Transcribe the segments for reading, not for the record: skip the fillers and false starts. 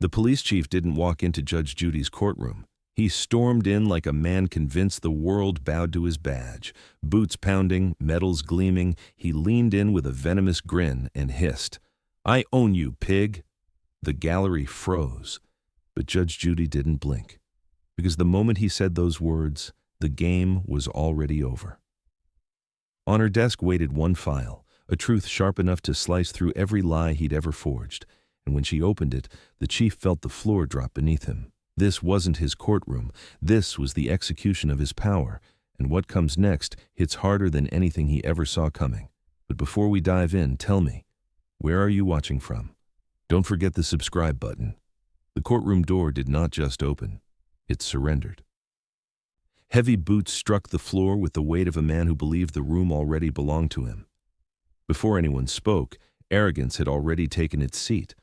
The police chief didn't walk into Judge Judy's courtroom. He stormed in like a man convinced the world bowed to his badge. Boots pounding, medals gleaming, he leaned in with a venomous grin and hissed, "I own you, pig!" The gallery froze, but Judge Judy didn't blink, because the moment he said those words, the game was already over. On her desk waited one file, a truth sharp enough to slice through every lie he'd ever forged, and when she opened it, the chief felt the floor drop beneath him. This wasn't his courtroom. This was the execution of his power, and what comes next hits harder than anything he ever saw coming. But before we dive in, tell me, where are you watching from? Don't forget the subscribe button. The courtroom door did not just open. It surrendered. Heavy boots struck the floor with the weight of a man who believed the room already belonged to him. Before anyone spoke, arrogance had already taken its seat.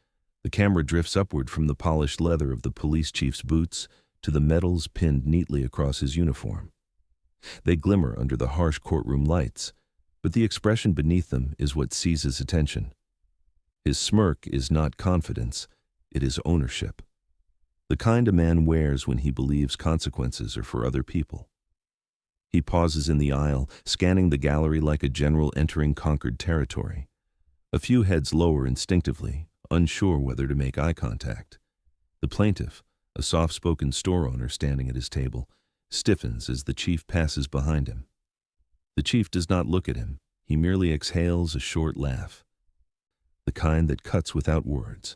The camera drifts upward from the polished leather of the police chief's boots to the medals pinned neatly across his uniform. They glimmer under the harsh courtroom lights, but the expression beneath them is what seizes attention. His smirk is not confidence, it is ownership. The kind a man wears when he believes consequences are for other people. He pauses in the aisle, scanning the gallery like a general entering conquered territory. A few heads lower instinctively, unsure whether to make eye contact. The plaintiff, a soft-spoken store owner standing at his table, stiffens as the chief passes behind him. The chief does not look at him. He merely exhales a short laugh, the kind that cuts without words.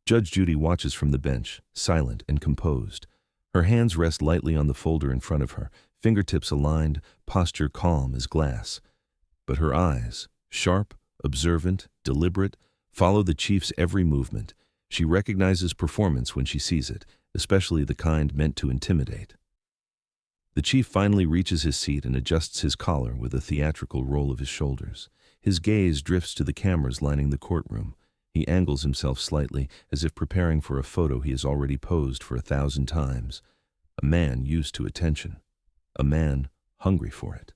Judge Judy watches from the bench, silent and composed. Her hands rest lightly on the folder in front of her, fingertips aligned, posture calm as glass. But her eyes, sharp, observant, deliberate, follow the chief's every movement. She recognizes performance when she sees it, especially the kind meant to intimidate. The chief finally reaches his seat and adjusts his collar with a theatrical roll of his shoulders. His gaze drifts to the cameras lining the courtroom. He angles himself slightly, as if preparing for a photo he has already posed for 1,000 times. A man used to attention. A man hungry for it.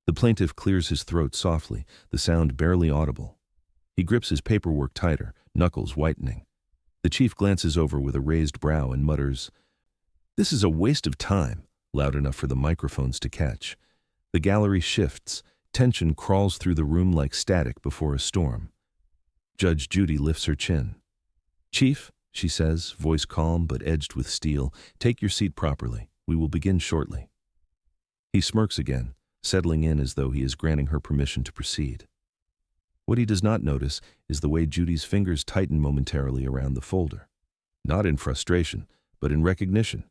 The plaintiff clears his throat softly, the sound barely audible. He grips his paperwork tighter, knuckles whitening. The chief glances over with a raised brow and mutters, "This is a waste of time," loud enough for the microphones to catch. The gallery shifts. Tension crawls through the room like static before a storm. Judge Judy lifts her chin. "Chief," she says, voice calm but edged with steel, "take your seat properly. We will begin shortly." He smirks again, settling in as though he is granting her permission to proceed. What he does not notice is the way Judy's fingers tighten momentarily around the folder. Not in frustration, but in recognition.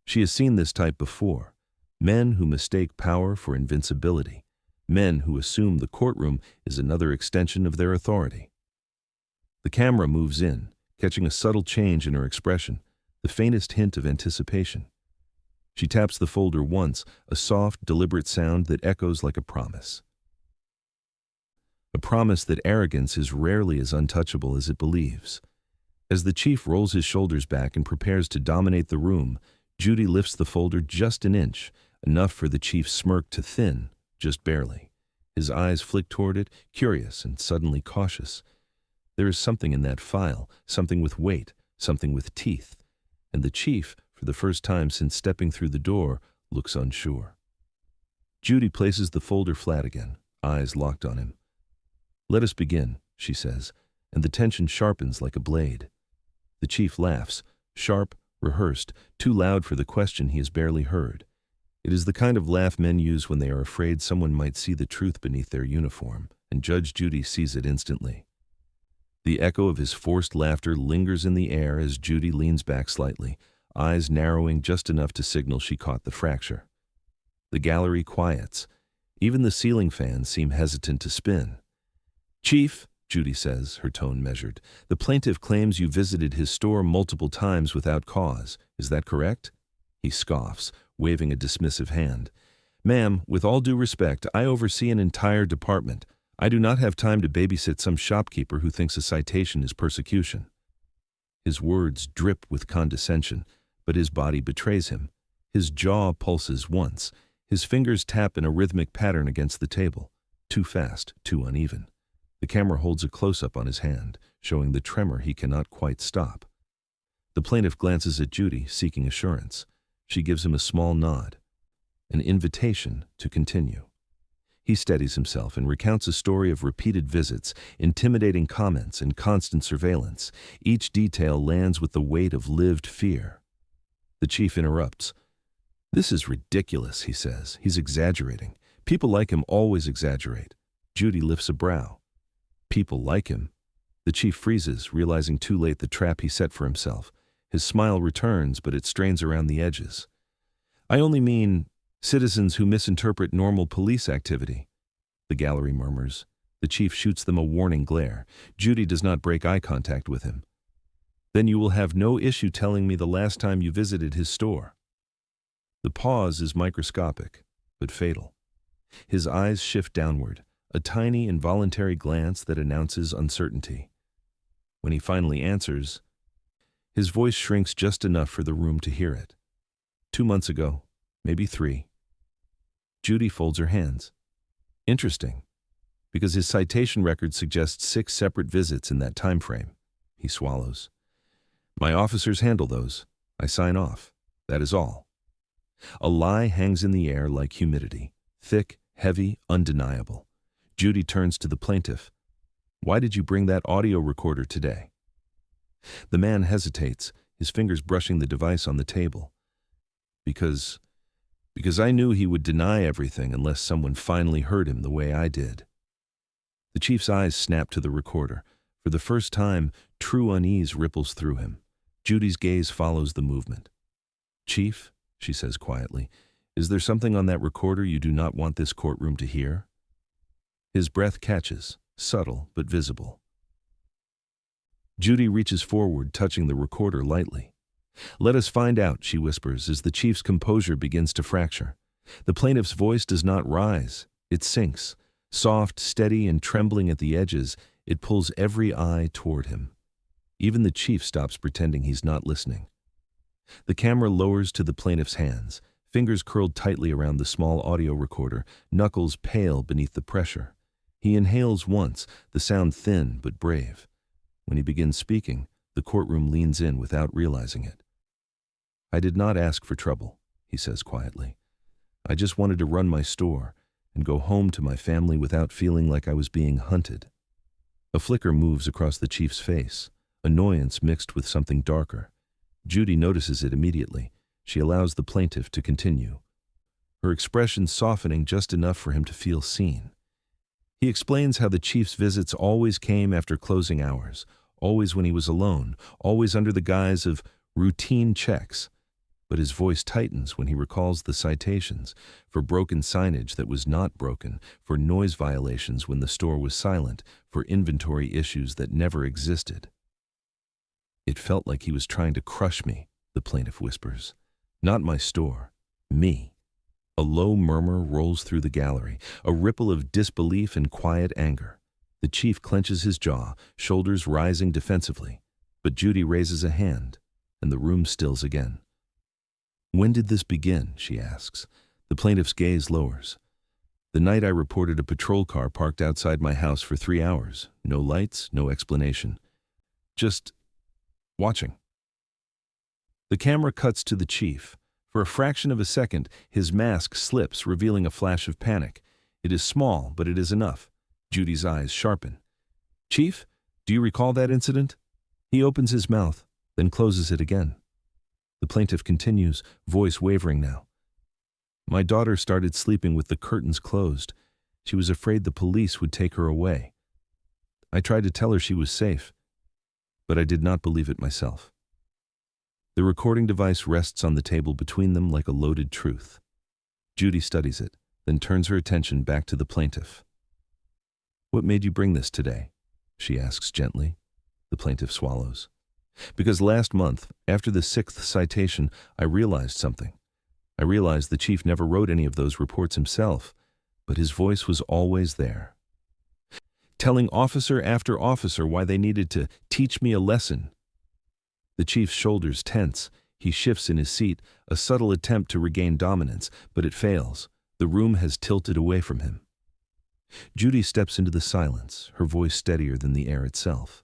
She has seen this type before. Men who mistake power for invincibility. Men who assume the courtroom is another extension of their authority. The camera moves in, catching a subtle change in her expression, the faintest hint of anticipation. She taps the folder once, a soft, deliberate sound that echoes like a promise. A promise that arrogance is rarely as untouchable as it believes. As the chief rolls his shoulders back and prepares to dominate the room, Judy lifts the folder just an inch, enough for the chief's smirk to thin, just barely. His eyes flick toward it, curious and suddenly cautious. There is something in that file, something with weight, something with teeth, and the chief, for the first time since stepping through the door, looks unsure. Judy places the folder flat again, eyes locked on him. "Let us begin," she says, and the tension sharpens like a blade. The chief laughs, sharp, rehearsed, too loud for the question he has barely heard. It is the kind of laugh men use when they are afraid someone might see the truth beneath their uniform, and Judge Judy sees it instantly. The echo of his forced laughter lingers in the air as Judy leans back slightly, eyes narrowing just enough to signal she caught the fracture. The gallery quiets. Even the ceiling fans seem hesitant to spin. "Chief," Judy says, her tone measured, "the plaintiff claims you visited his store multiple times without cause. Is that correct?" He scoffs, waving a dismissive hand. "Ma'am, with all due respect, I oversee an entire department. I do not have time to babysit some shopkeeper who thinks a citation is persecution." His words drip with condescension, but his body betrays him. His jaw pulses once. His fingers tap in a rhythmic pattern against the table. Too fast, too uneven. The camera holds a close-up on his hand, showing the tremor he cannot quite stop. The plaintiff glances at Judy, seeking assurance. She gives him a small nod, an invitation to continue. He steadies himself and recounts a story of repeated visits, intimidating comments, and constant surveillance. Each detail lands with the weight of lived fear. The chief interrupts. "This is ridiculous," he says. "He's exaggerating. People like him always exaggerate." Judy lifts a brow. "People like him?" The chief freezes, realizing too late the trap he set for himself. His smile returns, but it strains around the edges. "I only mean citizens who misinterpret normal police activity." The gallery murmurs. The chief shoots them a warning glare. Judy does not break eye contact with him. "Then you will have no issue telling me the last time you visited his store." The pause is microscopic, but fatal. His eyes shift downward, a tiny, involuntary glance that announces uncertainty. When he finally answers, his voice shrinks just enough for the room to hear it. 2 months ago, maybe 3. Judy folds her hands. "Interesting, because his citation record suggests 6 separate visits in that time frame." He swallows. "My officers handle those. I sign off. That is all." A lie hangs in the air like humidity, thick, heavy, undeniable. Judy turns to the plaintiff. "Why did you bring that audio recorder today?" The man hesitates, his fingers brushing the device on the table. Because I knew he would deny everything unless someone finally heard him the way I did." The chief's eyes snap to the recorder. For the first time, true unease ripples through him. Judy's gaze follows the movement. "Chief," she says quietly, "is there something on that recorder you do not want this courtroom to hear?" His breath catches, subtle but visible. Judy reaches forward, touching the recorder lightly. "Let us find out," she whispers as the chief's composure begins to fracture. The plaintiff's voice does not rise, it sinks. Soft, steady, and trembling at the edges, it pulls every eye toward him. Even the chief stops pretending he's not listening. The camera lowers to the plaintiff's hands, fingers curled tightly around the small audio recorder, knuckles pale beneath the pressure. He inhales once, the sound thin but brave. When he begins speaking, the courtroom leans in without realizing it. "I did not ask for trouble," he says quietly. "I just wanted to run my store and go home to my family without feeling like I was being hunted." A flicker moves across the chief's face, annoyance mixed with something darker. Judy notices it immediately. She allows the plaintiff to continue, her expression softening just enough for him to feel seen. He explains how the chief's visits always came after closing hours, always when he was alone, always under the guise of routine checks. But his voice tightens when he recalls the citations, for broken signage that was not broken, for noise violations when the store was silent, for inventory issues that never existed. "It felt like he was trying to crush me," the plaintiff whispers. "Not my store, me." A low murmur rolls through the gallery, a ripple of disbelief and quiet anger. The chief clenches his jaw, shoulders rising defensively. But Judy raises a hand, and the room stills again. "When did this begin?" she asks. The plaintiff's gaze lowers. "The night I reported a patrol car parked outside my house for 3 hours. No lights, no explanation. Just watching." The camera cuts to the chief. For a fraction of a second, his mask slips, revealing a flash of panic. It is small, but it is enough. Judy's eyes sharpen. "Chief, do you recall that incident?" He opens his mouth, then closes it again. The plaintiff continues, voice wavering now. "My daughter started sleeping with the curtains closed. She was afraid the police would take her away. I tried to tell her she was safe, but I did not believe it myself." The recording device rests on the table between them like a loaded truth. Judy studies it, then turns her attention back to the plaintiff. "What made you bring this today?" she asks gently. The plaintiff swallows. "Because last month, after the 6th citation, I realized something. I realized the chief never wrote any of those reports himself, but his voice was always there, telling officer after officer why they needed to teach me a lesson." The chief's shoulders tense. He shifts in his seat, a subtle attempt to regain dominance, but it fails. The room has tilted away from him. Judy steps into the silence, her voice steadier than the air itself.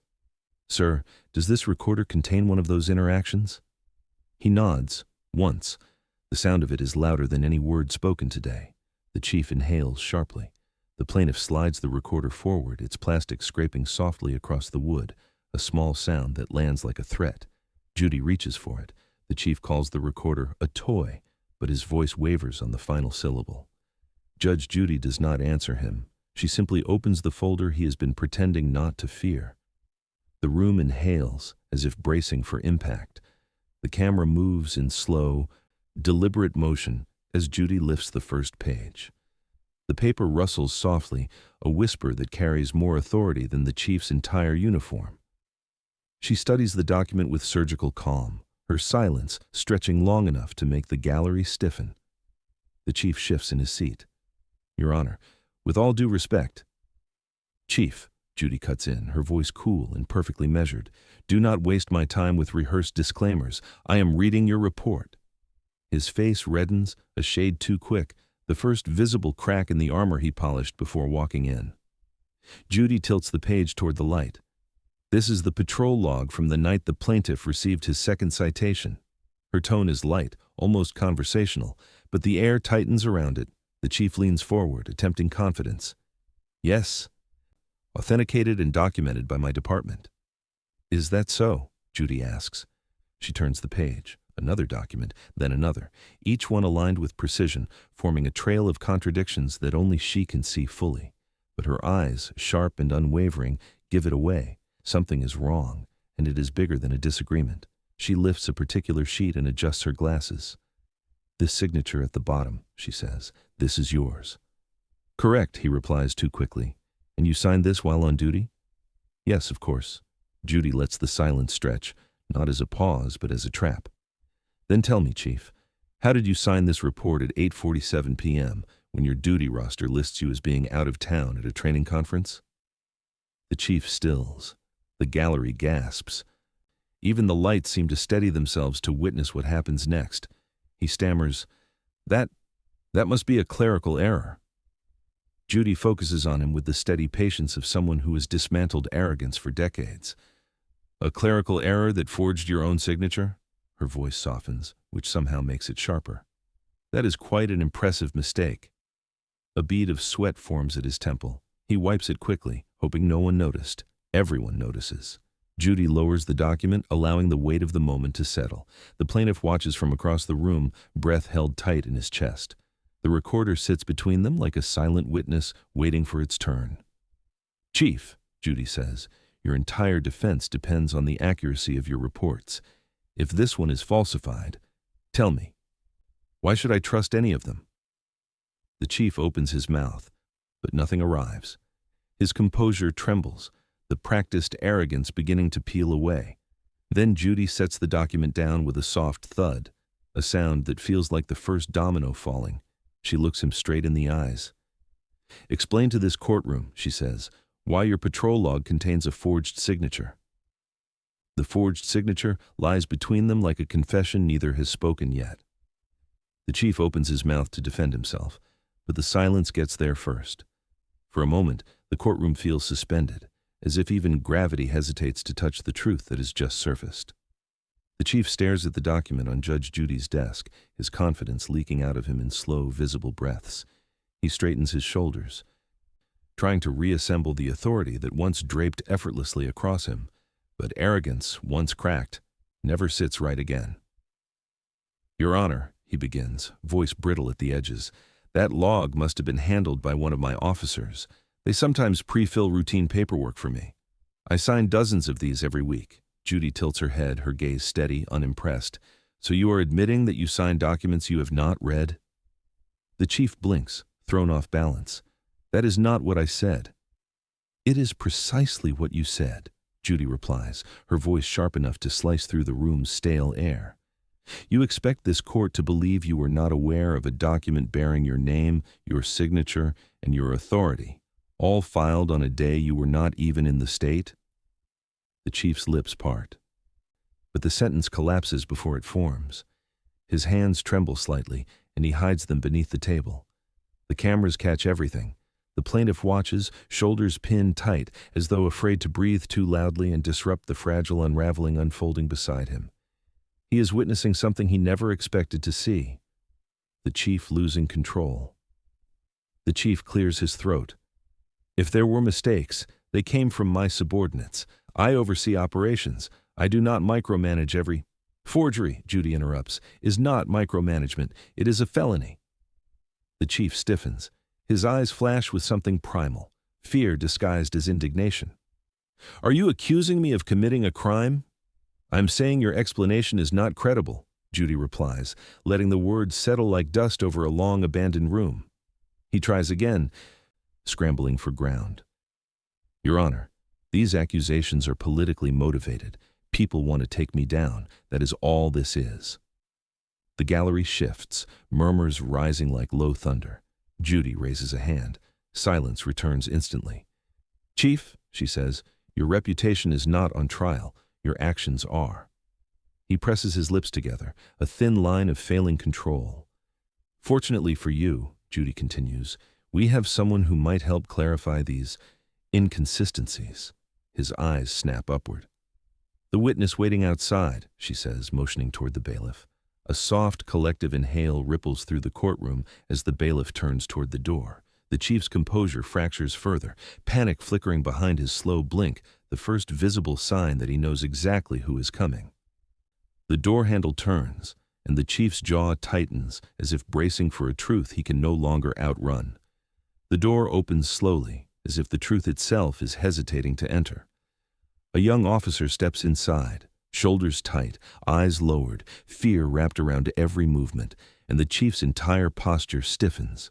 "Sir, does this recorder contain one of those interactions?" He nods, once. The sound of it is louder than any word spoken today. The chief inhales sharply. The plaintiff slides the recorder forward, its plastic scraping softly across the wood, a small sound that lands like a threat. Judy reaches for it. The chief calls the recorder a toy, but his voice wavers on the final syllable. Judge Judy does not answer him. She simply opens the folder he has been pretending not to fear. The room inhales, as if bracing for impact. The camera moves in slow, deliberate motion as Judy lifts the first page. The paper rustles softly, a whisper that carries more authority than the chief's entire uniform. She studies the document with surgical calm, her silence stretching long enough to make the gallery stiffen. The chief shifts in his seat. "Your Honor, with all due respect—" "Chief," Judy cuts in, her voice cool and perfectly measured, "do not waste my time with rehearsed disclaimers. I am reading your report." His face reddens, a shade too quick, the first visible crack in the armor he polished before walking in. Judy tilts the page toward the light. "This is the patrol log from the night the plaintiff received his second citation." Her tone is light, almost conversational, but the air tightens around it. The chief leans forward, attempting confidence. "Yes. Authenticated and documented by my department." "Is that so?" Judy asks. She turns the page. Another document, then another, each one aligned with precision, forming a trail of contradictions that only she can see fully. But her eyes, sharp and unwavering, give it away. Something is wrong, and it is bigger than a disagreement. She lifts a particular sheet and adjusts her glasses. "This signature at the bottom," she says. "This is yours." "Correct," he replies too quickly. "And you signed this while on duty?" "Yes, of course." Judy lets the silence stretch, not as a pause, but as a trap. "Then tell me, Chief, how did you sign this report at 8:47 p.m. when your duty roster lists you as being out of town at a training conference?" The chief stills. The gallery gasps. Even the lights seem to steady themselves to witness what happens next. He stammers, That must be a clerical error." Judy focuses on him with the steady patience of someone who has dismantled arrogance for decades. "A clerical error that forged your own signature?" Her voice softens, which somehow makes it sharper. "That is quite an impressive mistake." A bead of sweat forms at his temple. He wipes it quickly, hoping no one noticed. Everyone notices. Judy lowers the document, allowing the weight of the moment to settle. The plaintiff watches from across the room, breath held tight in his chest. The recorder sits between them like a silent witness waiting for its turn. "Chief," Judy says, "your entire defense depends on the accuracy of your reports. If this one is falsified, tell me, why should I trust any of them?" The chief opens his mouth, but nothing arrives. His composure trembles, the practiced arrogance beginning to peel away. Then Judy sets the document down with a soft thud, a sound that feels like the first domino falling. She looks him straight in the eyes. "Explain to this courtroom," she says, "why your patrol log contains a forged signature." The forged signature lies between them like a confession neither has spoken yet. The chief opens his mouth to defend himself, but the silence gets there first. For a moment, the courtroom feels suspended, as if even gravity hesitates to touch the truth that has just surfaced. The chief stares at the document on Judge Judy's desk, his confidence leaking out of him in slow, visible breaths. He straightens his shoulders, trying to reassemble the authority that once draped effortlessly across him. But arrogance, once cracked, never sits right again. "Your Honor," he begins, voice brittle at the edges, "that log must have been handled by one of my officers. They sometimes pre-fill routine paperwork for me. I sign dozens of these every week." Judy tilts her head, her gaze steady, unimpressed. "So you are admitting that you sign documents you have not read?" The chief blinks, thrown off balance. "That is not what I said." "It is precisely what you said," Judy replies, her voice sharp enough to slice through the room's stale air. "You expect this court to believe you were not aware of a document bearing your name, your signature, and your authority, all filed on a day you were not even in the state?" The chief's lips part, but the sentence collapses before it forms. His hands tremble slightly, and he hides them beneath the table. The cameras catch everything, The plaintiff watches, shoulders pinned tight, as though afraid to breathe too loudly and disrupt the fragile unraveling unfolding beside him. He is witnessing something he never expected to see. The chief losing control. The chief clears his throat. If there were mistakes, they came from my subordinates. I oversee operations. I do not micromanage every... Forgery, Judy interrupts, is not micromanagement. It is a felony. The chief stiffens. His eyes flash with something primal, fear disguised as indignation. Are you accusing me of committing a crime? I'm saying your explanation is not credible, Judy replies, letting the words settle like dust over a long abandoned room. He tries again, scrambling for ground. Your Honor, these accusations are politically motivated. People want to take me down. That is all this is. The gallery shifts, murmurs rising like low thunder. Judy raises a hand. Silence returns instantly. Chief, she says, your reputation is not on trial. Your actions are. He presses his lips together, a thin line of failing control. Fortunately for you, Judy continues, we have someone who might help clarify these inconsistencies. His eyes snap upward. The witness waiting outside, she says, motioning toward the bailiff. A soft, collective inhale ripples through the courtroom as the bailiff turns toward the door. The chief's composure fractures further, panic flickering behind his slow blink, the first visible sign that he knows exactly who is coming. The door handle turns, and the chief's jaw tightens as if bracing for a truth he can no longer outrun. The door opens slowly, as if the truth itself is hesitating to enter. A young officer steps inside, shoulders tight, eyes lowered, fear wrapped around every movement, and the chief's entire posture stiffens.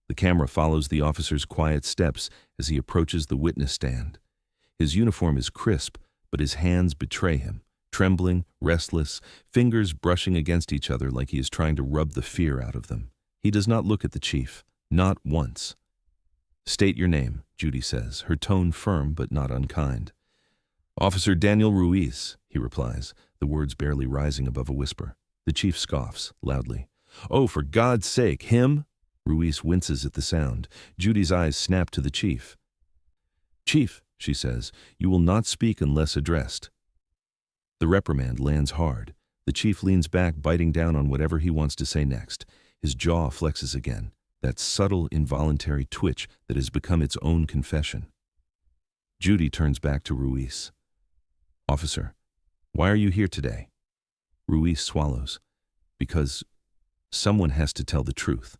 The camera follows the officer's quiet steps as he approaches the witness stand. His uniform is crisp, but his hands betray him, trembling, restless, fingers brushing against each other like he is trying to rub the fear out of them. He does not look at the chief, not once. State your name, Judy says, her tone firm but not unkind. Officer Daniel Ruiz, he replies, the words barely rising above a whisper. The chief scoffs, loudly. Oh, for God's sake, him? Ruiz winces at the sound. Judy's eyes snap to the chief. Chief, she says, you will not speak unless addressed. The reprimand lands hard. The chief leans back, biting down on whatever he wants to say next. His jaw flexes again, that subtle, involuntary twitch that has become its own confession. Judy turns back to Ruiz. Officer, why are you here today? Ruiz swallows. Because someone has to tell the truth.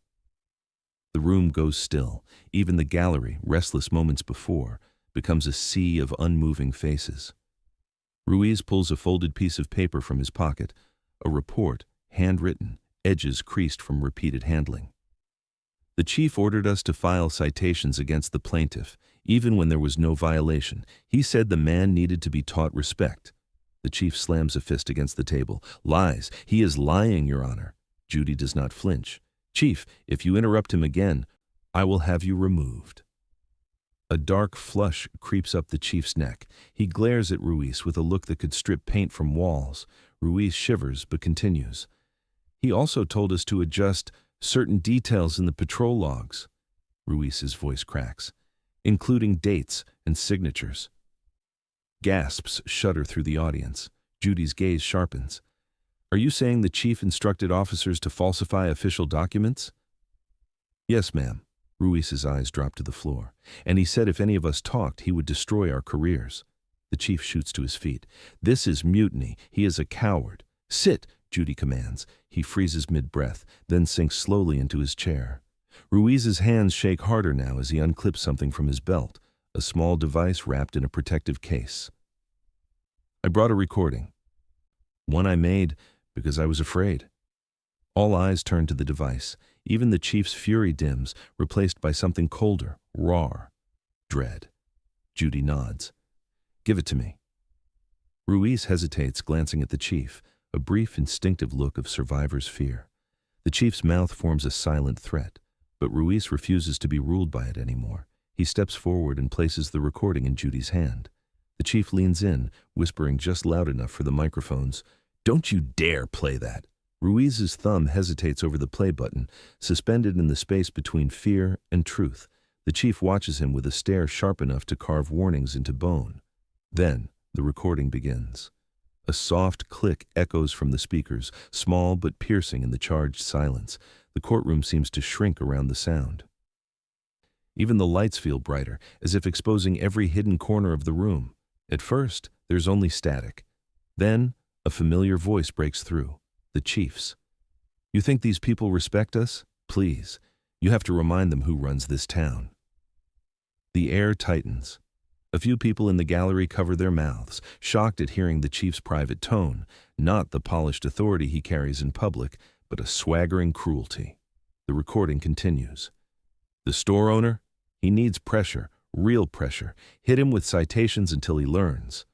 The room goes still. Even the gallery, restless moments before, becomes a sea of unmoving faces. Ruiz pulls a folded piece of paper from his pocket, a report, handwritten, edges creased from repeated handling. The chief ordered us to file citations against the plaintiff, even when there was no violation. He said the man needed to be taught respect. The chief slams a fist against the table. Lies. He is lying, Your Honor. Judy does not flinch. Chief, if you interrupt him again, I will have you removed. A dark flush creeps up the chief's neck. He glares at Ruiz with a look that could strip paint from walls. Ruiz shivers but continues. He also told us to adjust certain details in the patrol logs. Ruiz's voice cracks, including dates and signatures. Gasps shudder through the audience. Judy's gaze sharpens. Are you saying the chief instructed officers to falsify official documents? Yes, ma'am. Ruiz's eyes drop to the floor. And he said if any of us talked, he would destroy our careers. The chief shoots to his feet. This is mutiny. He is a coward. Sit, Judy commands. He freezes mid-breath, then sinks slowly into his chair. Ruiz's hands shake harder now as he unclips something from his belt, a small device wrapped in a protective case. I brought a recording. One I made because I was afraid. All eyes turn to the device. Even the chief's fury dims, replaced by something colder, raw. Dread. Judy nods. Give it to me. Ruiz hesitates, glancing at the chief, a brief, instinctive look of survivor's fear. The chief's mouth forms a silent threat, but Ruiz refuses to be ruled by it anymore. He steps forward and places the recording in Judy's hand. The chief leans in, whispering just loud enough for the microphones. Don't you dare play that. Ruiz's thumb hesitates over the play button, suspended in the space between fear and truth. The chief watches him with a stare sharp enough to carve warnings into bone. Then, the recording begins. A soft click echoes from the speakers, small but piercing in the charged silence. The courtroom seems to shrink around the sound. Even the lights feel brighter, as if exposing every hidden corner of the room. At first, there's only static. Then, a familiar voice breaks through. The chief's. "You think these people respect us? Please. You have to remind them who runs this town." The air tightens. A few people in the gallery cover their mouths, shocked at hearing the chief's private tone, not the polished authority he carries in public, but a swaggering cruelty. The recording continues. "The store owner? He needs pressure, real pressure. Hit him with citations until he learns."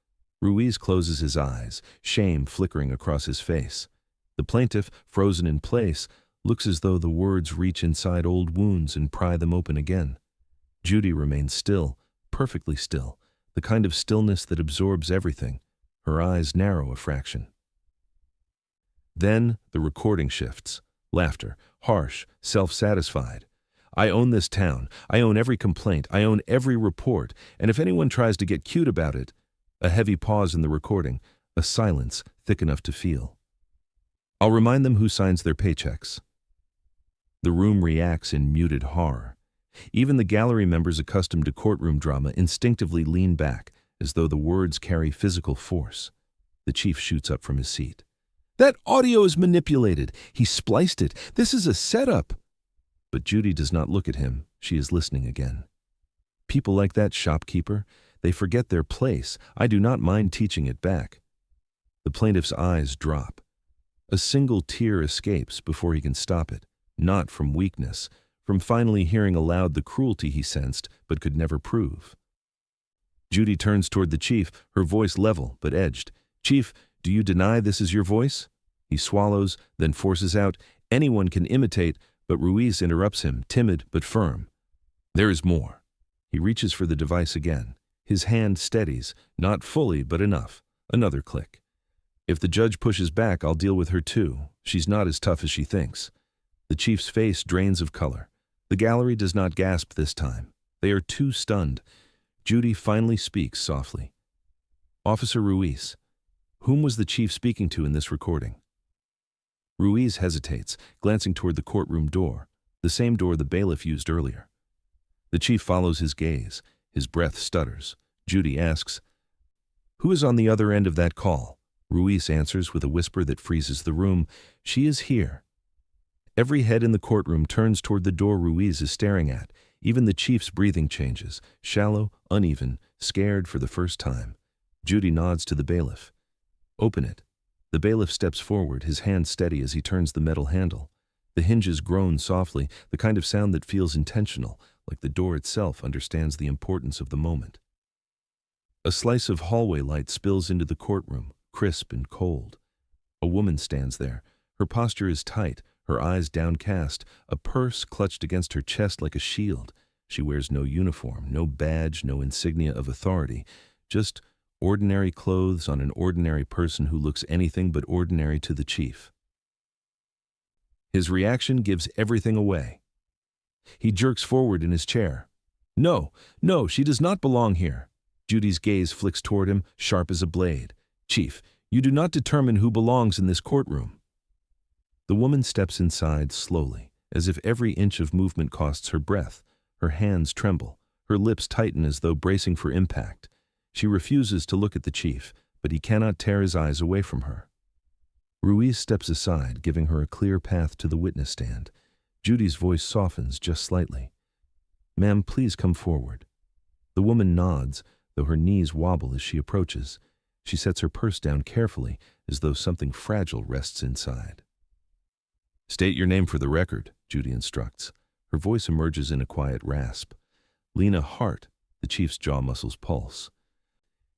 Ruiz closes his eyes, shame flickering across his face. The plaintiff, frozen in place, looks as though the words reach inside old wounds and pry them open again. Judy remains still, perfectly still, the kind of stillness that absorbs everything. Her eyes narrow a fraction. Then the recording shifts. Laughter, harsh, self-satisfied. "I own this town. I own every complaint. I own every report. And if anyone tries to get cute about it..." A heavy pause in the recording, a silence thick enough to feel. "I'll remind them who signs their paychecks." The room reacts in muted horror. Even the gallery members accustomed to courtroom drama instinctively lean back, as though the words carry physical force. The chief shoots up from his seat. "That audio is manipulated. He spliced it. This is a setup." But Judy does not look at him. She is listening again. "People like that shopkeeper, they forget their place. I do not mind teaching it back." The plaintiff's eyes drop. A single tear escapes before he can stop it, not from weakness, from finally hearing aloud the cruelty he sensed but could never prove. Judy turns toward the chief, her voice level but edged. "Chief, do you deny this is your voice?" He swallows, then forces out, "Anyone can imitate," but Ruiz interrupts him, timid but firm. "There is more." He reaches for the device again. His hand steadies, not fully but enough. Another click. "If the judge pushes back, I'll deal with her too. She's not as tough as she thinks." The chief's face drains of color. The gallery does not gasp this time. They are too stunned. Judy finally speaks softly. "Officer Ruiz, whom was the chief speaking to in this recording?" Ruiz hesitates, glancing toward the courtroom door, the same door the bailiff used earlier. The chief follows his gaze. His breath stutters. Judy asks, "Who is on the other end of that call?" Ruiz answers with a whisper that freezes the room, "She is here." Every head in the courtroom turns toward the door Ruiz is staring at. Even the chief's breathing changes, shallow, uneven, scared for the first time. Judy nods to the bailiff. "Open it." The bailiff steps forward, his hand steady as he turns the metal handle. The hinges groan softly, the kind of sound that feels intentional, like the door itself understands the importance of the moment. A slice of hallway light spills into the courtroom, crisp and cold. A woman stands there. Her posture is tight, her eyes downcast, a purse clutched against her chest like a shield. She wears no uniform, no badge, no insignia of authority, just ordinary clothes on an ordinary person who looks anything but ordinary to the chief. His reaction gives everything away. He jerks forward in his chair. "No, no, she does not belong here." Judy's gaze flicks toward him, sharp as a blade. "Chief, you do not determine who belongs in this courtroom." The woman steps inside slowly, as if every inch of movement costs her breath. Her hands tremble, her lips tighten as though bracing for impact. She refuses to look at the chief, but he cannot tear his eyes away from her. Ruiz steps aside, giving her a clear path to the witness stand. Judy's voice softens just slightly. "Ma'am, please come forward." The woman nods, though her knees wobble as she approaches. She sets her purse down carefully, as though something fragile rests inside. "State your name for the record," Judy instructs. Her voice emerges in a quiet rasp. "Lena Hart." The chief's jaw muscles pulse.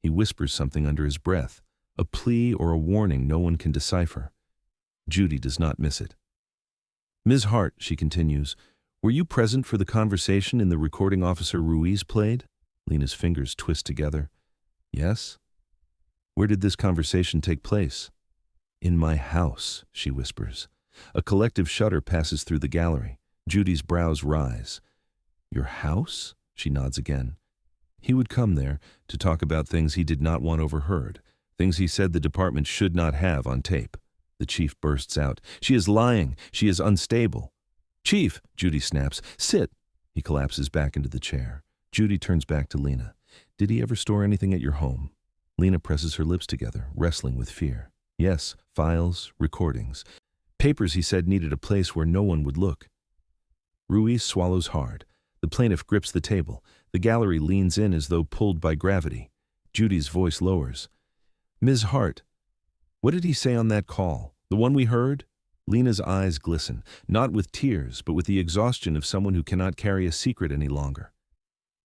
He whispers something under his breath, a plea or a warning no one can decipher. Judy does not miss it. "Ms. Hart," she continues, "were you present for the conversation in the recording Officer Ruiz played?" Lena's fingers twist together. "Yes." "Where did this conversation take place?" "In my house," she whispers. A collective shudder passes through the gallery. Judy's brows rise. Your house? She nods again. He would come there to talk about things he did not want overheard, things he said the department should not have on tape. The chief bursts out. She is lying. She is unstable. Chief, Judy snaps. Sit. He collapses back into the chair. Judy turns back to Lena. Did he ever store anything at your home? Lena presses her lips together, wrestling with fear. Yes, files, recordings. Papers he said needed a place where no one would look. Ruiz swallows hard. The plaintiff grips the table. The gallery leans in as though pulled by gravity. Judy's voice lowers. Ms. Hart, what did he say on that call? The one we heard? Lena's eyes glisten, not with tears, but with the exhaustion of someone who cannot carry a secret any longer.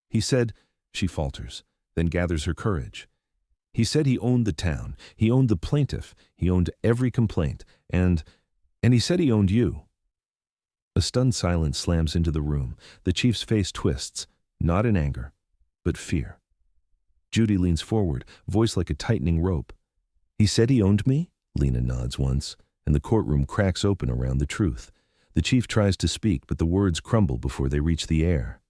He said, she falters, then gathers her courage. He said he owned the town, he owned the plaintiff, he owned every complaint, and he said he owned you. A stunned silence slams into the room. The chief's face twists, not in anger, but fear. Judy leans forward, voice like a tightening rope. He said he owned me? Lena nods once, and the courtroom cracks open around the truth. The chief tries to speak, but the words crumble before they reach the air.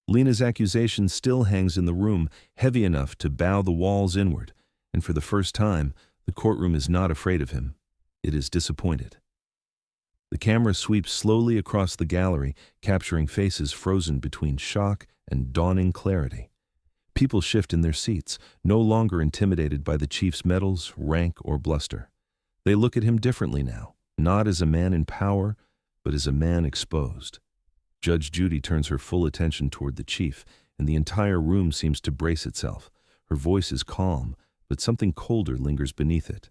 Lena's accusation still hangs in the room, heavy enough to bow the walls inward, and for the first time, the courtroom is not afraid of him. It is disappointed. The camera sweeps slowly across the gallery, capturing faces frozen between shock and dawning clarity. People shift in their seats, no longer intimidated by the chief's medals, rank, or bluster. They look at him differently now, not as a man in power, but as a man exposed. Judge Judy turns her full attention toward the chief, and the entire room seems to brace itself. Her voice is calm, but something colder lingers beneath it.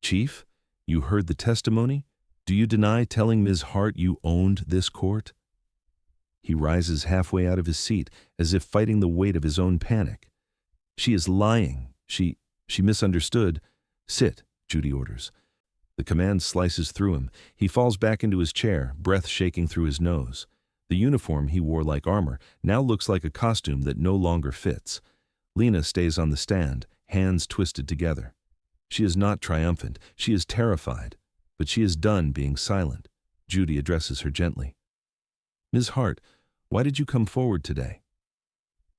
Chief, you heard the testimony? Do you deny telling Ms. Hart you owned this court? He rises halfway out of his seat, as if fighting the weight of his own panic. She is lying. She misunderstood. Sit, Judy orders. The command slices through him. He falls back into his chair, breath shaking through his nose. The uniform he wore like armor now looks like a costume that no longer fits. Lena stays on the stand, hands twisted together. She is not triumphant. She is terrified. But she is done being silent. Judy addresses her gently. Ms. Hart, why did you come forward today?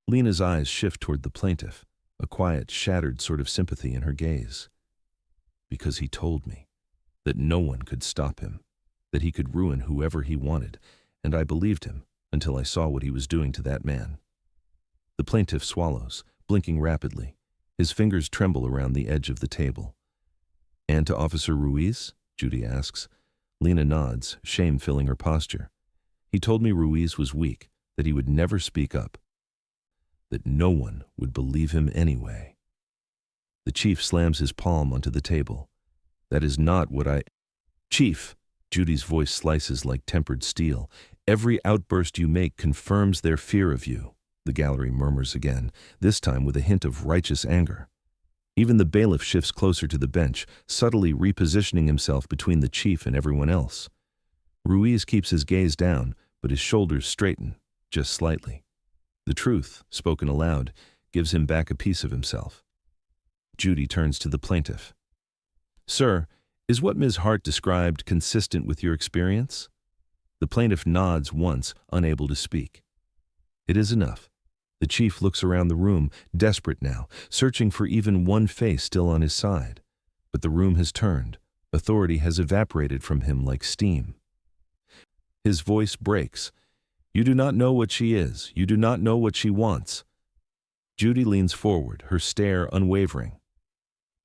Lena's eyes shift toward the plaintiff, a quiet, shattered sort of sympathy in her gaze. Because he told me that no one could stop him, that he could ruin whoever he wanted, and I believed him until I saw what he was doing to that man. The plaintiff swallows, blinking rapidly. His fingers tremble around the edge of the table. And to Officer Ruiz? Judy asks. Lena nods, shame filling her posture. He told me Ruiz was weak, that he would never speak up, that no one would believe him anyway. The chief slams his palm onto the table. That is not what I... Chief, Judy's voice slices like tempered steel. Every outburst you make confirms their fear of you, the gallery murmurs again, this time with a hint of righteous anger. Even the bailiff shifts closer to the bench, subtly repositioning himself between the chief and everyone else. Ruiz keeps his gaze down, but his shoulders straighten, just slightly. The truth, spoken aloud, gives him back a piece of himself. Judy turns to the plaintiff. Sir, is what Ms. Hart described consistent with your experience? The plaintiff nods once, unable to speak. It is enough. The chief looks around the room, desperate now, searching for even one face still on his side. But the room has turned. Authority has evaporated from him like steam. His voice breaks. You do not know what she is. You do not know what she wants. Judy leans forward, her stare unwavering.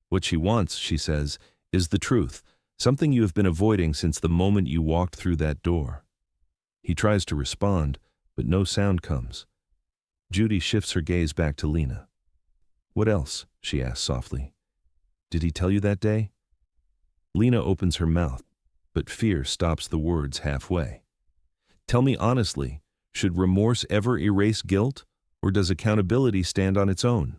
What she wants, she says, is the truth, something you have been avoiding since the moment you walked through that door. He tries to respond, but no sound comes. Judy shifts her gaze back to Lena. What else? She asks softly. Did he tell you that day? Lena opens her mouth, but fear stops the words halfway. Tell me honestly, should remorse ever erase guilt, or does accountability stand on its own?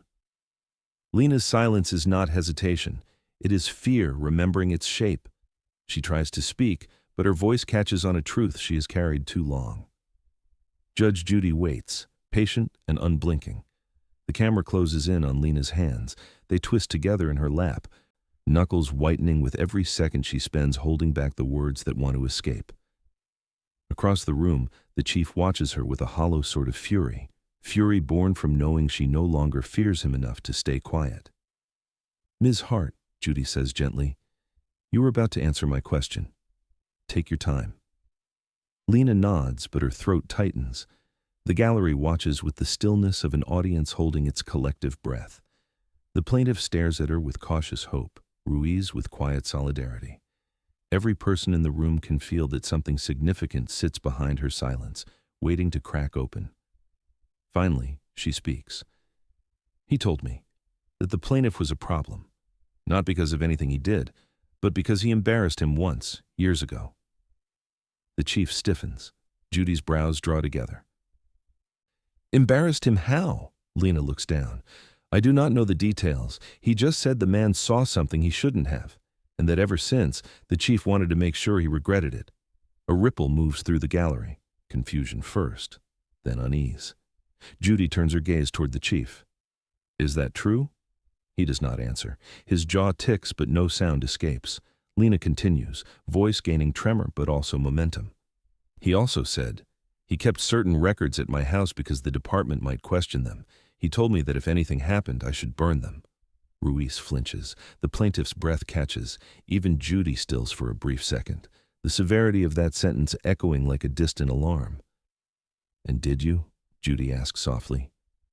Lena's silence is not hesitation. It is fear remembering its shape. She tries to speak, but her voice catches on a truth she has carried too long. Judge Judy waits, patient and unblinking. The camera closes in on Lena's hands. They twist together in her lap, knuckles whitening with every second she spends holding back the words that want to escape. Across the room, the chief watches her with a hollow sort of fury, fury born from knowing she no longer fears him enough to stay quiet. "Ms. Hart," Judy says gently, "you were about to answer my question. Take your time." Lena nods, but her throat tightens. The gallery watches with the stillness of an audience holding its collective breath. The plaintiff stares at her with cautious hope, Ruiz with quiet solidarity. Every person in the room can feel that something significant sits behind her silence, waiting to crack open. Finally, she speaks. "He told me that the plaintiff was a problem, not because of anything he did, but because he embarrassed him once, years ago." The chief stiffens. Judy's brows draw together. "Embarrassed him how?" Lena looks down. "I do not know the details. He just said the man saw something he shouldn't have, and that ever since, the chief wanted to make sure he regretted it." A ripple moves through the gallery. Confusion first, then unease. Judy turns her gaze toward the chief. "Is that true?" He does not answer. His jaw ticks, but no sound escapes. Lena continues, voice gaining tremor but also momentum. "He also said, he kept certain records at my house because the department might question them. He told me that if anything happened, I should burn them." Ruiz flinches. The plaintiff's breath catches. Even Judy stills for a brief second, the severity of that sentence echoing like a distant alarm. "And did you?" Judy asks softly.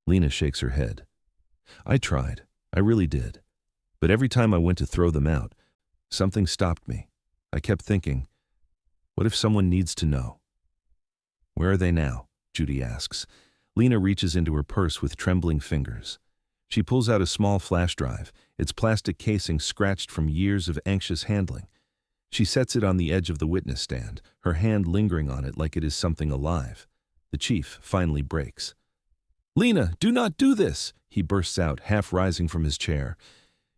Lena shakes her head. "I tried. I really did. But every time I went to throw them out, something stopped me. I kept thinking, what if someone needs to know?" "Where are they now?" Judy asks. Lena reaches into her purse with trembling fingers. She pulls out a small flash drive, its plastic casing scratched from years of anxious handling. She sets it on the edge of the witness stand, her hand lingering on it like it is something alive. The chief finally breaks. "Lena, do not do this!" he bursts out, half rising from his chair.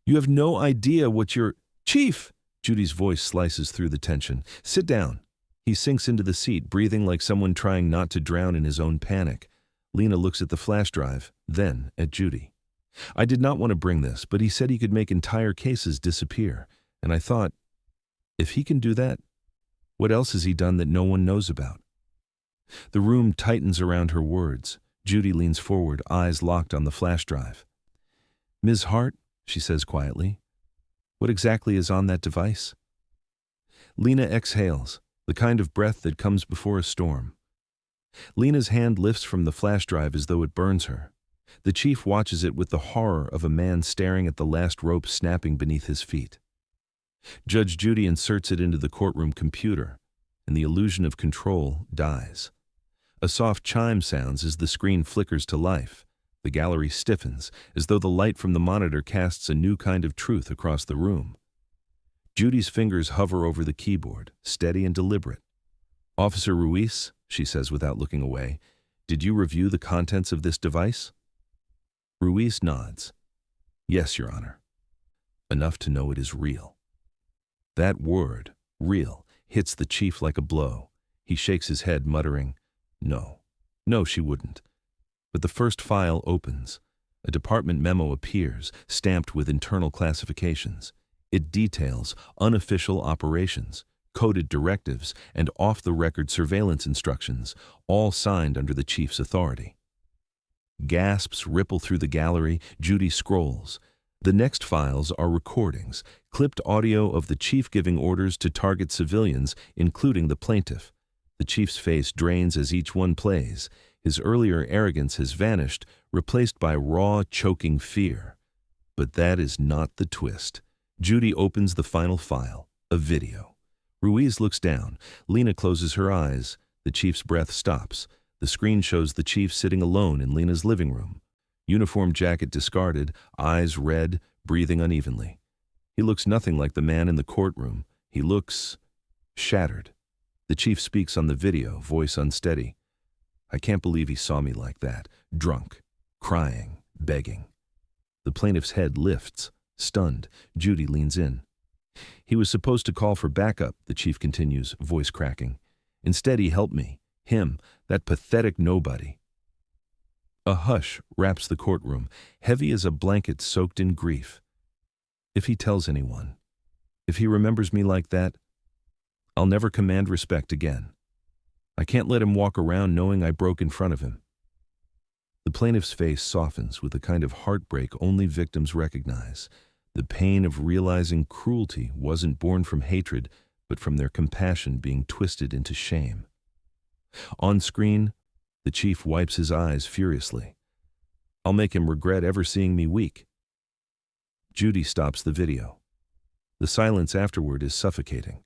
"You have no idea what you're—" "Chief!" Judy's voice slices through the tension. "Sit down." He sinks into the seat, breathing like someone trying not to drown in his own panic. Lena looks at the flash drive, then at Judy. "I did not want to bring this, but he said he could make entire cases disappear. And I thought, if he can do that, what else has he done that no one knows about?" The room tightens around her words. Judy leans forward, eyes locked on the flash drive. "Ms. Hart," she says quietly, "what exactly is on that device?" Lena exhales, the kind of breath that comes before a storm. Lena's hand lifts from the flash drive as though it burns her. The chief watches it with the horror of a man staring at the last rope snapping beneath his feet. Judge Judy inserts it into the courtroom computer, and the illusion of control dies. A soft chime sounds as the screen flickers to life. The gallery stiffens, as though the light from the monitor casts a new kind of truth across the room. Judy's fingers hover over the keyboard, steady and deliberate. "Officer Ruiz," she says without looking away, "did you review the contents of this device?" Ruiz nods. "Yes, Your Honor. Enough to know it is real." That word, real, hits the chief like a blow. He shakes his head, muttering, "No, no, she wouldn't." But the first file opens. A department memo appears, stamped with internal classifications. It details unofficial operations, coded directives, and off-the-record surveillance instructions, all signed under the chief's authority. Gasps ripple through the gallery. Judy scrolls. The next files are recordings, clipped audio of the chief giving orders to target civilians, including the plaintiff. The chief's face drains as each one plays. His earlier arrogance has vanished, replaced by raw, choking fear. But that is not the twist. Judy opens the final file, a video. Ruiz looks down. Lena closes her eyes. The chief's breath stops. The screen shows the chief sitting alone in Lena's living room. Uniform jacket discarded, eyes red, breathing unevenly. He looks nothing like the man in the courtroom. He looks shattered. The chief speaks on the video, voice unsteady. "I can't believe he saw me like that, drunk, crying, begging." The plaintiff's head lifts. Stunned, Judy leans in. "He was supposed to call for backup," the chief continues, voice cracking. "Instead, he helped me. Him, that pathetic nobody." A hush wraps the courtroom, heavy as a blanket soaked in grief. "If he tells anyone, if he remembers me like that, I'll never command respect again. I can't let him walk around knowing I broke in front of him." The plaintiff's face softens with the kind of heartbreak only victims recognize. The pain of realizing cruelty wasn't born from hatred, but from their compassion being twisted into shame. On screen, the chief wipes his eyes furiously. "I'll make him regret ever seeing me weak." Judy stops the video. The silence afterward is suffocating.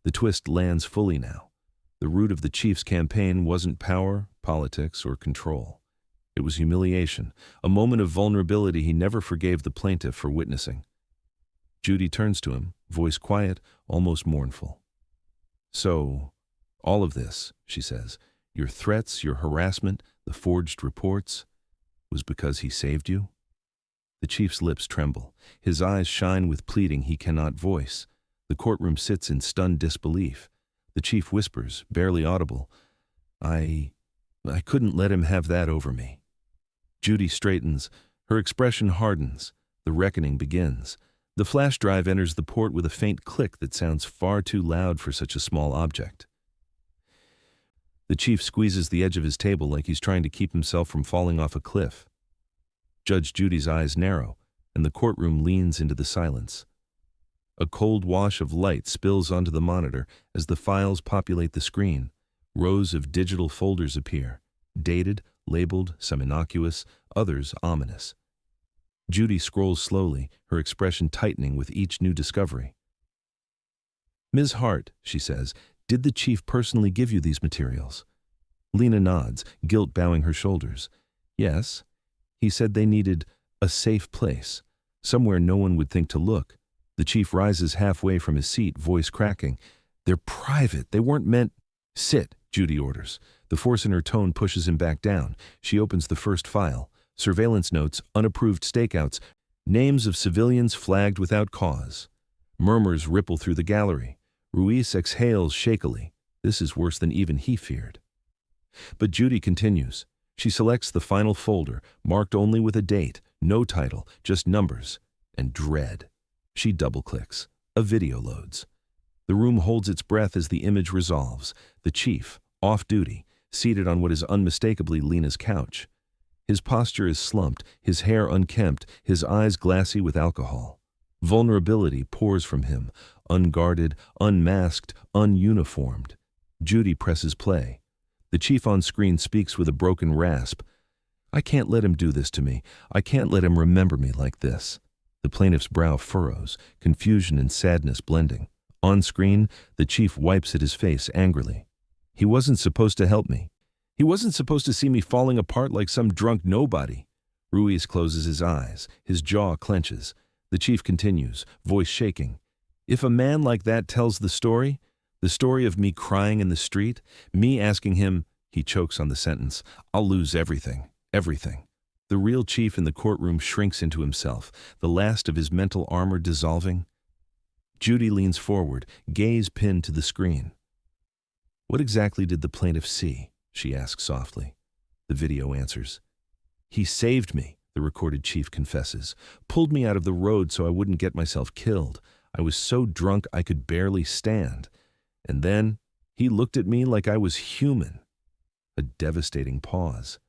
The twist lands fully now. The root of the chief's campaign wasn't power, politics, or control. It was humiliation, a moment of vulnerability he never forgave the plaintiff for witnessing. Judy turns to him, voice quiet, almost mournful. "So, all of this," she says, "your threats, your harassment, the forged reports, was because he saved you?" The chief's lips tremble. His eyes shine with pleading he cannot voice. The courtroom sits in stunned disbelief. The chief whispers, barely audible, I couldn't let him have that over me." Judy straightens. Her expression hardens. The reckoning begins. The flash drive enters the port with a faint click that sounds far too loud for such a small object. The chief squeezes the edge of his table like he's trying to keep himself from falling off a cliff. Judge Judy's eyes narrow, and the courtroom leans into the silence. A cold wash of light spills onto the monitor as the files populate the screen. Rows of digital folders appear, dated, labeled, some innocuous, others ominous. Judy scrolls slowly, her expression tightening with each new discovery. "Ms. Hart," she says, "did the chief personally give you these materials?" Lena nods, guilt bowing her shoulders. "Yes. He said they needed a safe place, somewhere no one would think to look." The chief rises halfway from his seat, voice cracking. "They're private. They weren't meant—" "Sit," Judy orders. The force in her tone pushes him back down. She opens the first file. Surveillance notes, unapproved stakeouts, names of civilians flagged without cause. Murmurs ripple through the gallery. Ruiz exhales shakily. This is worse than even he feared. But Judy continues. She selects the final folder, marked only with a date, no title, just numbers, and dread. She double-clicks. A video loads. The room holds its breath as the image resolves. The chief, off duty, seated on what is unmistakably Lena's couch. His posture is slumped, his hair unkempt, his eyes glassy with alcohol. Vulnerability pours from him, unguarded, unmasked, ununiformed. Judy presses play. The chief on screen speaks with a broken rasp. "I can't let him do this to me. I can't let him remember me like this." The plaintiff's brow furrows, confusion and sadness blending. On screen, the chief wipes at his face angrily. "He wasn't supposed to help me. He wasn't supposed to see me falling apart like some drunk nobody." Ruiz closes his eyes. His jaw clenches. The chief continues, voice shaking. "If a man like that tells the story of me crying in the street, me asking him," he chokes on the sentence, "I'll lose everything, everything." The real chief in the courtroom shrinks into himself, the last of his mental armor dissolving. Judy leans forward, gaze pinned to the screen. "What exactly did the plaintiff see?" she asks softly. The video answers. "He saved me," the recorded chief confesses, "pulled me out of the road so I wouldn't get myself killed. I was so drunk I could barely stand. And then he looked at me like I was human." A devastating pause.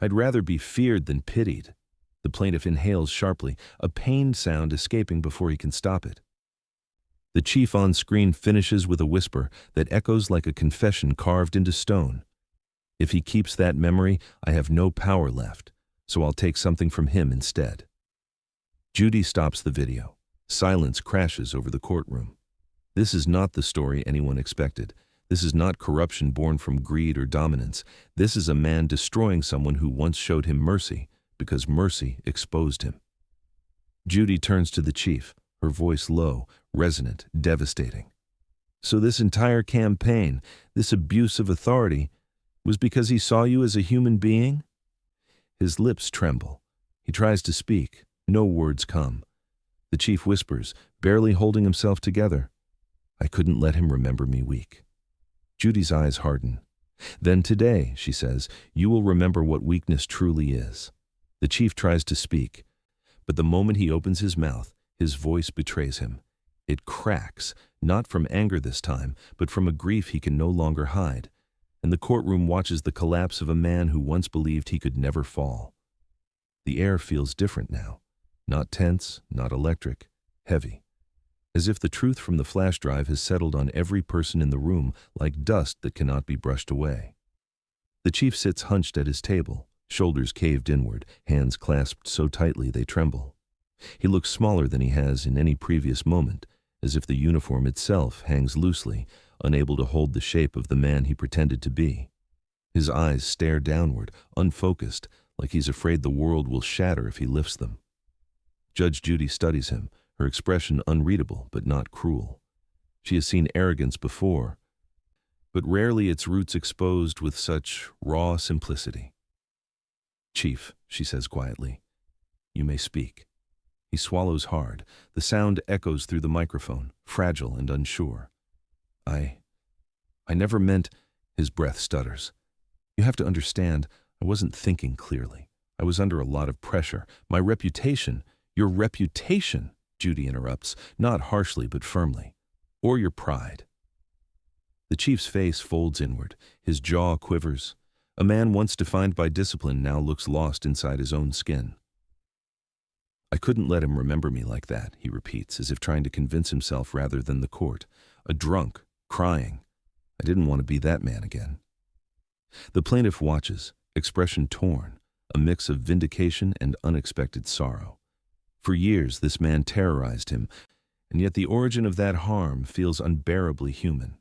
"I'd rather be feared than pitied." The plaintiff inhales sharply, a pained sound escaping before he can stop it. The chief on screen finishes with a whisper that echoes like a confession carved into stone. "If he keeps that memory, I have no power left, so I'll take something from him instead." Judy stops the video. Silence crashes over the courtroom. This is not the story anyone expected. This is not corruption born from greed or dominance. This is a man destroying someone who once showed him mercy, because mercy exposed him. Judy turns to the chief, her voice low, resonant, devastating. "So this entire campaign, this abuse of authority, was because he saw you as a human being?" His lips tremble. He tries to speak. No words come. The chief whispers, barely holding himself together, "I couldn't let him remember me weak." Judy's eyes harden. "Then today," she says, "you will remember what weakness truly is." The chief tries to speak, but the moment he opens his mouth, his voice betrays him. It cracks, not from anger this time, but from a grief he can no longer hide. and the courtroom watches the collapse of a man who once believed he could never fall. The air feels different now, not tense, not electric, heavy, as if the truth from the flash drive has settled on every person in the room like dust that cannot be brushed away. The chief sits hunched at his table, shoulders caved inward, hands clasped so tightly they tremble. He looks smaller than he has in any previous moment, as if the uniform itself hangs loosely, unable to hold the shape of the man he pretended to be. His eyes stare downward, unfocused, like he's afraid the world will shatter if he lifts them. Judge Judy studies him, her expression unreadable but not cruel. She has seen arrogance before, but rarely its roots exposed with such raw simplicity. "Chief," she says quietly, "you may speak." He swallows hard. The sound echoes through the microphone, fragile and unsure. I never meant," his breath stutters. "You have to understand, I wasn't thinking clearly. I was under a lot of pressure. My reputation—" "Your reputation," Judy interrupts, not harshly but firmly. "Or your pride." The chief's face folds inward. His jaw quivers. A man once defined by discipline now looks lost inside his own skin. "I couldn't let him remember me like that," he repeats, as if trying to convince himself rather than the court. "A drunk, crying. I didn't want to be that man again." The plaintiff watches, expression torn, a mix of vindication and unexpected sorrow. For years this man terrorized him, and yet the origin of that harm feels unbearably human.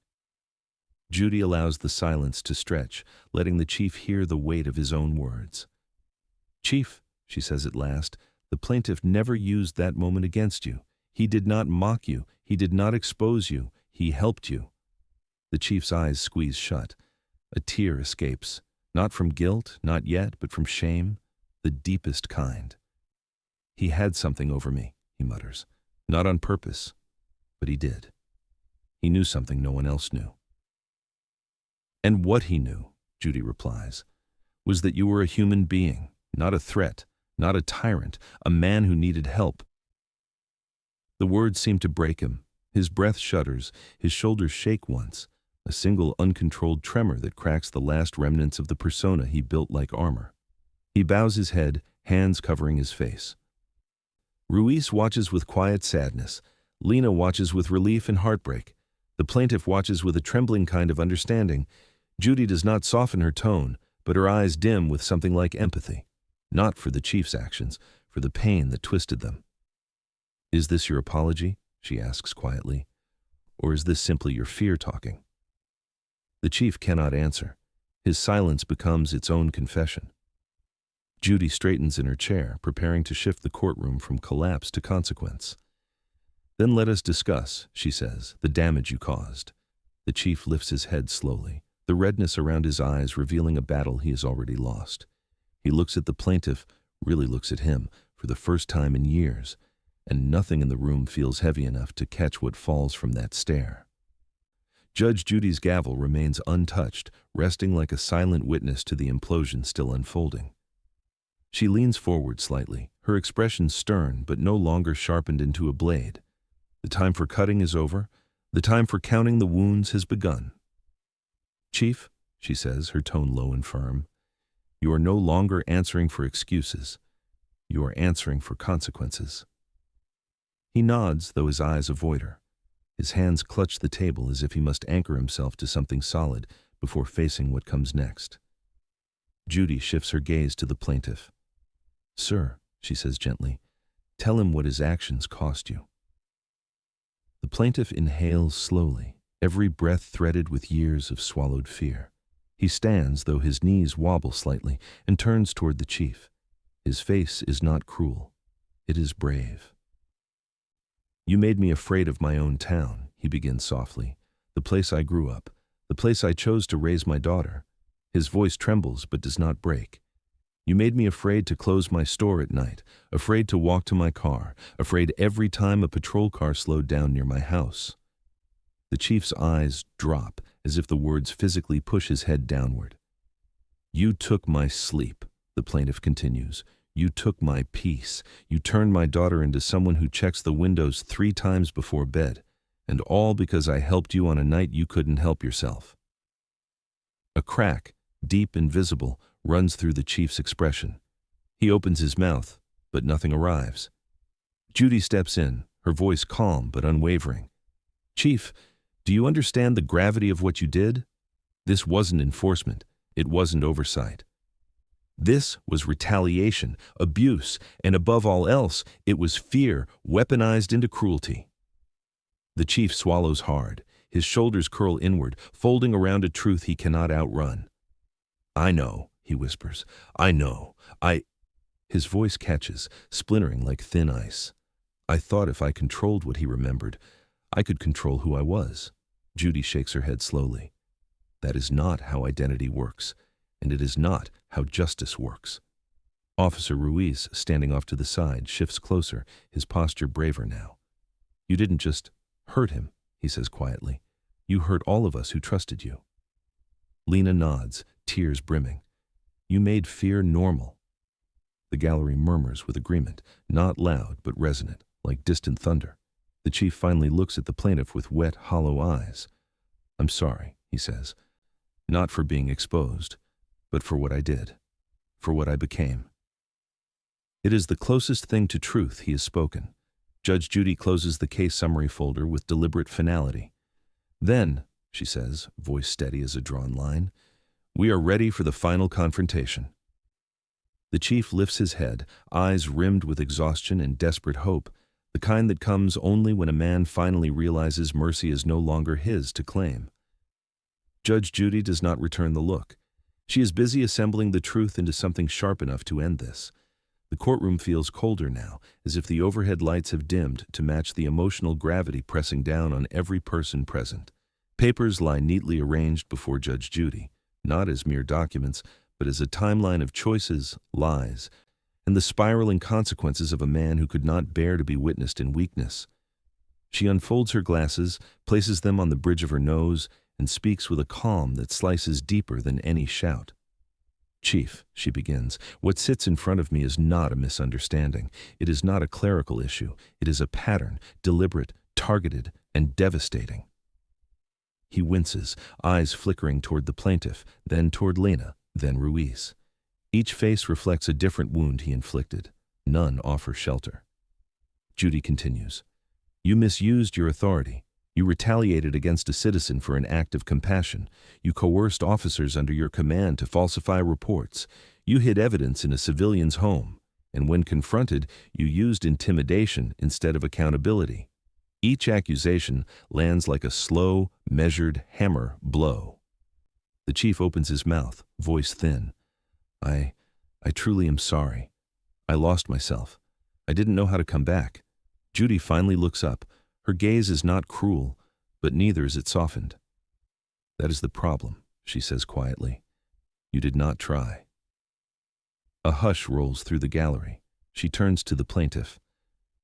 Judy allows the silence to stretch, letting the chief hear the weight of his own words. "Chief," she says at last, "the plaintiff never used that moment against you. He did not mock you. He did not expose you. He helped you." The chief's eyes squeeze shut. A tear escapes, not from guilt, not yet, but from shame, the deepest kind. "He had something over me," he mutters. "Not on purpose, but he did. He knew something no one else knew." "And what he knew," Judy replies, "was that you were a human being, not a threat, not a tyrant, a man who needed help." The words seem to break him. His breath shudders, his shoulders shake once, a single uncontrolled tremor that cracks the last remnants of the persona he built like armor. He bows his head, hands covering his face. Ruiz watches with quiet sadness. Lena watches with relief and heartbreak. The plaintiff watches with a trembling kind of understanding. Judy does not soften her tone, but her eyes dim with something like empathy. Not for the chief's actions, for the pain that twisted them. "Is this your apology?" she asks quietly. "Or is this simply your fear talking?" The chief cannot answer. His silence becomes its own confession. Judy straightens in her chair, preparing to shift the courtroom from collapse to consequence. "Then let us discuss," she says, "the damage you caused." The chief lifts his head slowly, the redness around his eyes revealing a battle he has already lost. He looks at the plaintiff, really looks at him, for the first time in years, and nothing in the room feels heavy enough to catch what falls from that stare. Judge Judy's gavel remains untouched, resting like a silent witness to the implosion still unfolding. She leans forward slightly, her expression stern but no longer sharpened into a blade. The time for cutting is over. The time for counting the wounds has begun. "Chief," she says, her tone low and firm, "you are no longer answering for excuses. You are answering for consequences." He nods, though his eyes avoid her. His hands clutch the table as if he must anchor himself to something solid before facing what comes next. Judy shifts her gaze to the plaintiff. "Sir," she says gently, "tell him what his actions cost you." The plaintiff inhales slowly, every breath threaded with years of swallowed fear. He stands, though his knees wobble slightly, and turns toward the chief. His face is not cruel. It is brave. "You made me afraid of my own town," he begins softly, "the place I grew up, the place I chose to raise my daughter." His voice trembles but does not break. "You made me afraid to close my store at night, afraid to walk to my car, afraid every time a patrol car slowed down near my house." The chief's eyes drop as if the words physically push his head downward. "You took my sleep," the plaintiff continues. "You took my peace. You turned my daughter into someone who checks the windows 3 times before bed, and all because I helped you on a night you couldn't help yourself." A crack, deep and visible, runs through the chief's expression. He opens his mouth, but nothing arrives. Judy steps in, her voice calm but unwavering. "Chief, do you understand the gravity of what you did? This wasn't enforcement. It wasn't oversight. This was retaliation, abuse, and above all else, it was fear weaponized into cruelty." The chief swallows hard. His shoulders curl inward, folding around a truth he cannot outrun. "I know," he whispers. "I know. His voice catches, splintering like thin ice. "I thought if I controlled what he remembered, I could control who I was." Judy shakes her head slowly. "That is not how identity works, and it is not how justice works." Officer Ruiz, standing off to the side, shifts closer, his posture braver now. "You didn't just hurt him," he says quietly. "You hurt all of us who trusted you." Lena nods, tears brimming. "You made fear normal." The gallery murmurs with agreement, not loud but resonant, like distant thunder. The chief finally looks at the plaintiff with wet, hollow eyes. "I'm sorry," he says. "Not for being exposed, but for what I did, for what I became." It is the closest thing to truth he has spoken. Judge Judy closes the case summary folder with deliberate finality. "Then," she says, voice steady as a drawn line, "we are ready for the final confrontation." The chief lifts his head, eyes rimmed with exhaustion and desperate hope, the kind that comes only when a man finally realizes mercy is no longer his to claim. Judge Judy does not return the look. She is busy assembling the truth into something sharp enough to end this. The courtroom feels colder now, as if the overhead lights have dimmed to match the emotional gravity pressing down on every person present. Papers lie neatly arranged before Judge Judy, not as mere documents, but as a timeline of choices, lies, and the spiraling consequences of a man who could not bear to be witnessed in weakness. She unfolds her glasses, places them on the bridge of her nose, and speaks with a calm that slices deeper than any shout. "Chief," she begins, "what sits in front of me is not a misunderstanding. It is not a clerical issue. It is a pattern, deliberate, targeted, and devastating." He winces, eyes flickering toward the plaintiff, then toward Lena, then Ruiz. Each face reflects a different wound he inflicted. None offer shelter. Judy continues. "You misused your authority. You retaliated against a citizen for an act of compassion. You coerced officers under your command to falsify reports. You hid evidence in a civilian's home. And when confronted, you used intimidation instead of accountability. Each accusation lands like a slow, measured hammer blow." The chief opens his mouth, voice thin. I truly am sorry. I lost myself. I didn't know how to come back." Judy finally looks up. Her gaze is not cruel, but neither is it softened. "That is the problem," she says quietly. "You did not try." A hush rolls through the gallery. She turns to the plaintiff.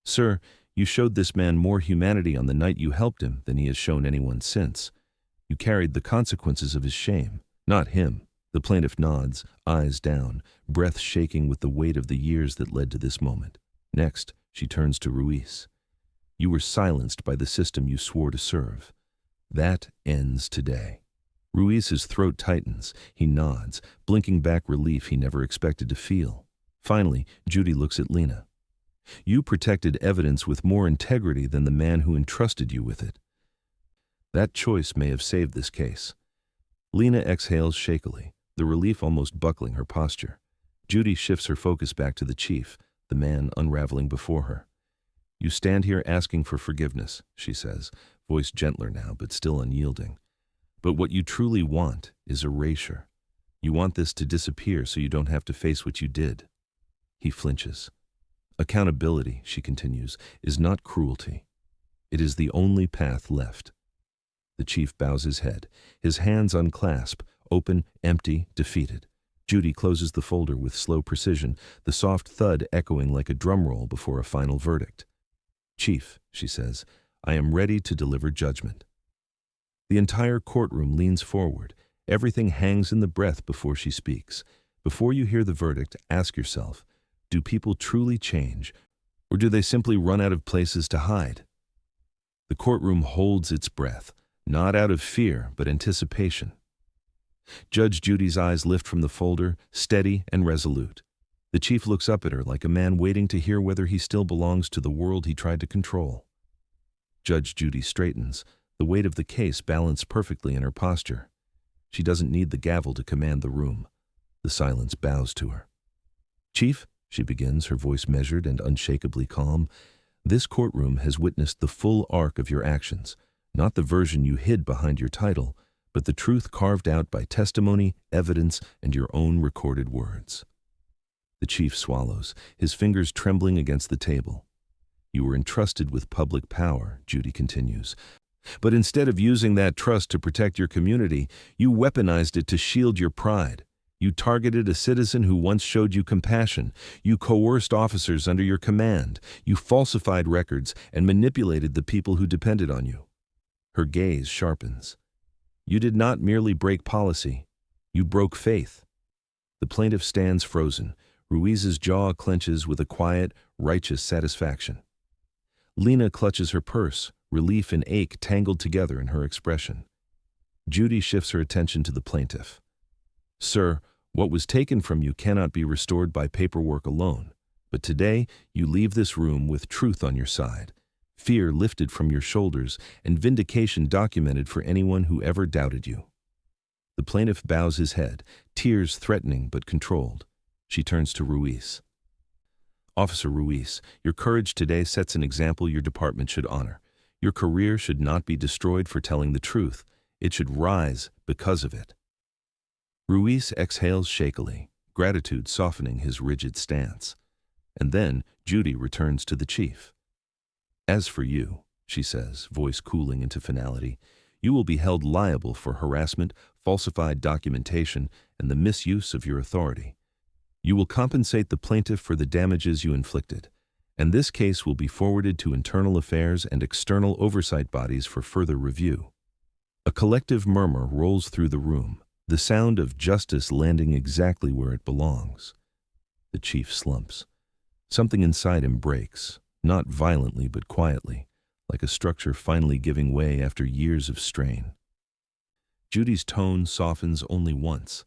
"Sir, you showed this man more humanity on the night you helped him than he has shown anyone since. You carried the consequences of his shame, not him." The plaintiff nods, eyes down, breath shaking with the weight of the years that led to this moment. Next, she turns to Ruiz. "You were silenced by the system you swore to serve. That ends today." Ruiz's throat tightens. He nods, blinking back relief he never expected to feel. Finally, Judy looks at Lena. "You protected evidence with more integrity than the man who entrusted you with it. That choice may have saved this case." Lena exhales shakily, the relief almost buckling her posture. Judy shifts her focus back to the chief, the man unraveling before her. "You stand here asking for forgiveness," she says, voice gentler now but still unyielding. "But what you truly want is erasure. You want this to disappear so you don't have to face what you did." He flinches. "Accountability," she continues, "is not cruelty. It is the only path left." The chief bows his head, his hands unclasp, open, empty, defeated. Judy closes the folder with slow precision, the soft thud echoing like a drum roll before a final verdict. "Chief," she says, "I am ready to deliver judgment." The entire courtroom leans forward. Everything hangs in the breath before she speaks. Before you hear the verdict, ask yourself, do people truly change, or do they simply run out of places to hide? The courtroom holds its breath, not out of fear, but anticipation. Judge Judy's eyes lift from the folder, steady and resolute. The chief looks up at her like a man waiting to hear whether he still belongs to the world he tried to control. Judge Judy straightens, the weight of the case balanced perfectly in her posture. She doesn't need the gavel to command the room. The silence bows to her. "Chief," she begins, her voice measured and unshakably calm, "this courtroom has witnessed the full arc of your actions, not the version you hid behind your title, but the truth carved out by testimony, evidence, and your own recorded words." The chief swallows, his fingers trembling against the table. "You were entrusted with public power," Judy continues. "But instead of using that trust to protect your community, you weaponized it to shield your pride. You targeted a citizen who once showed you compassion. You coerced officers under your command. You falsified records and manipulated the people who depended on you." Her gaze sharpens. "You did not merely break policy. You broke faith." The plaintiff stands frozen. Ruiz's jaw clenches with a quiet, righteous satisfaction. Lena clutches her purse, relief and ache tangled together in her expression. Judy shifts her attention to the plaintiff. "Sir, what was taken from you cannot be restored by paperwork alone, but today you leave this room with truth on your side, fear lifted from your shoulders, and vindication documented for anyone who ever doubted you." The plaintiff bows his head, tears threatening but controlled. She turns to Ruiz. "Officer Ruiz, your courage today sets an example your department should honor. Your career should not be destroyed for telling the truth. It should rise because of it." Ruiz exhales shakily, gratitude softening his rigid stance. And then Judy returns to the chief. "As for you," she says, voice cooling into finality, "you will be held liable for harassment, falsified documentation, and the misuse of your authority. You will compensate the plaintiff for the damages you inflicted, and this case will be forwarded to internal affairs and external oversight bodies for further review." A collective murmur rolls through the room, the sound of justice landing exactly where it belongs. The chief slumps. Something inside him breaks, not violently but quietly, like a structure finally giving way after years of strain. Judy's tone softens only once.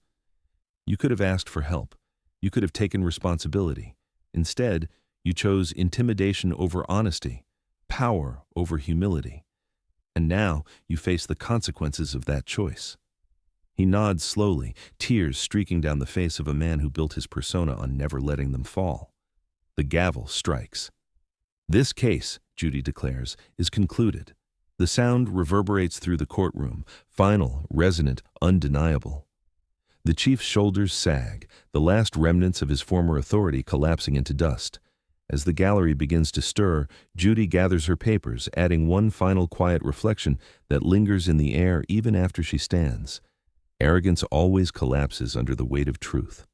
"You could have asked for help. You could have taken responsibility. Instead, you chose intimidation over honesty, power over humility. And now you face the consequences of that choice." He nods slowly, tears streaking down the face of a man who built his persona on never letting them fall. The gavel strikes. "This case," Judy declares, "is concluded." The sound reverberates through the courtroom, final, resonant, undeniable. The chief's shoulders sag, the last remnants of his former authority collapsing into dust. As the gallery begins to stir, Judy gathers her papers, adding one final quiet reflection that lingers in the air even after she stands. Arrogance always collapses under the weight of truth.